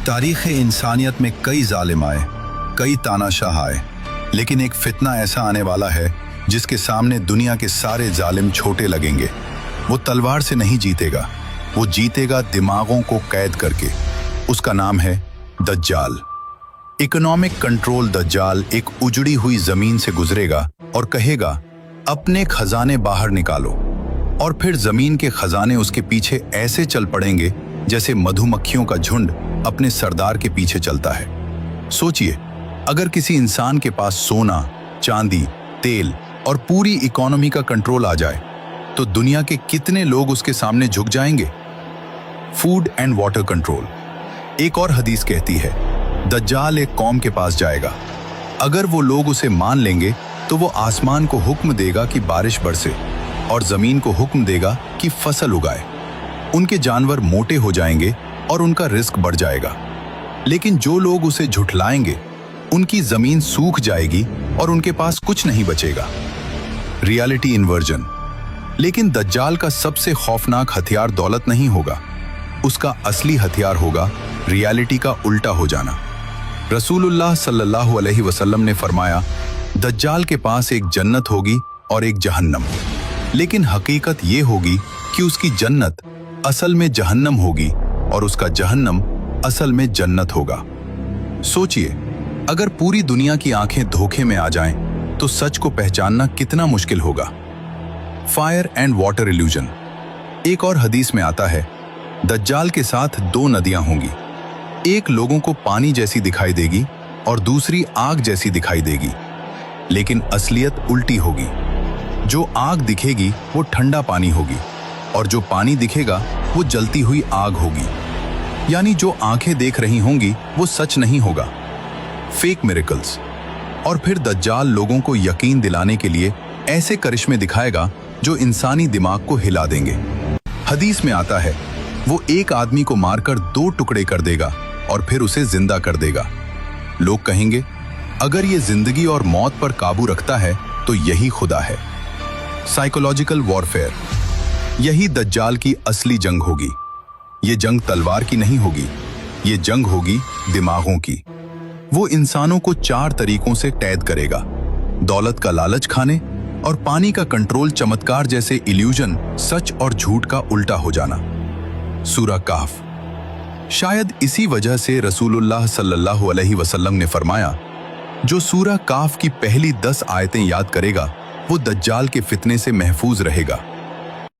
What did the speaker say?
तारीख़ इंसानियत में कई जालिम आए, कई तानाशाह आए, लेकिन एक फितना ऐसा आने वाला है जिसके सामने दुनिया के सारे जालिम छोटे लगेंगे। वो तलवार से नहीं जीतेगा, वो जीतेगा दिमागों को कैद करके। उसका नाम है दज्जाल। इकोनॉमिक कंट्रोल दज्जाल एक उजड़ी हुई जमीन से गुजरेगा और कहेगा, अपने खजाने बाहर निकालो, और फिर जमीन के खजाने उसके पीछे ऐसे चल पड़ेंगे जैसे मधुमक्खियों का झुंड अपने सरदार के पीछे चलता है। सोचिए, अगर किसी इंसान के पास सोना, चांदी, तेल और पूरी इकोनॉमी का कंट्रोल आ जाए तो दुनिया के कितने लोग उसके सामने झुक जाएंगे। Food and water control. एक और हदीस कहती है, दज्जाल एक कौम के पास जाएगा, अगर वो लोग उसे मान लेंगे तो वो आसमान को हुक्म देगा कि बारिश बरसे और जमीन को हुक्म देगा कि फसल उगाए। उनके जानवर मोटे हो जाएंगे और उनका रिस्क बढ़ जाएगा। लेकिन जो लोग उसे झुठलाएंगे उनकी जमीन सूख जाएगी और उनके पास कुछ नहीं बचेगा। Reality inversion. लेकिन दज्जाल का सबसे खौफनाक हथियार दौलत नहीं होगा, उसका असली हथियार होगा रियलिटी का उल्टा हो जाना। रसूलुल्लाह सल्लल्लाहु अलैहि वसल्लम ने फरमाया, दज्जाल के पास एक जन्नत होगी और एक जहन्नम, लेकिन हकीकत ये होगी कि उसकी जन्नत असल में जहन्नम होगी और उसका जहन्नम असल में जन्नत होगा। सोचिए, अगर पूरी दुनिया की आंखें धोखे में आ जाएं, तो सच को पहचानना कितना मुश्किल होगा। Fire and water illusion. एक और हदीस में आता है, दज्जाल के साथ दो नदियां होंगी, एक लोगों को पानी जैसी दिखाई देगी और दूसरी आग जैसी दिखाई देगी, लेकिन असलियत उल्टी होगी। जो आग दिखेगी वो ठंडा पानी होगी और जो पानी दिखेगा वो जलती हुई आग होगी। यानी जो आंखें देख रही होंगी वो सच नहीं होगा। Fake miracles. और फिर दज्जाल लोगों को यकीन दिलाने के लिए ऐसे करिश्मे दिखाएगा जो इंसानी दिमाग को हिला देंगे। हदीस में आता है, वो एक आदमी को मारकर दो टुकड़े कर देगा और फिर उसे जिंदा कर देगा। लोग कहेंगे, अगर ये जिंदगी और मौत पर काबू रखता है तो यही खुदा है। Psychological warfare. यही दज्जाल की असली जंग होगी। ये जंग तलवार की नहीं होगी, ये जंग होगी दिमागों की। वो इंसानों को चार तरीकों से कैद करेगा: दौलत का लालच खाने और पानी का कंट्रोल चमत्कार जैसे इल्यूजन, सच और झूठ का उल्टा हो जाना। सूरह काफ। शायद इसी वजह से रसूलुल्लाह सल्लल्लाहु अलैहि वसल्लम ने फरमाया, जो सूरह काफ की पहली 10 आयतें याद करेगा वो दज्जाल के फितने से महफूज रहेगा।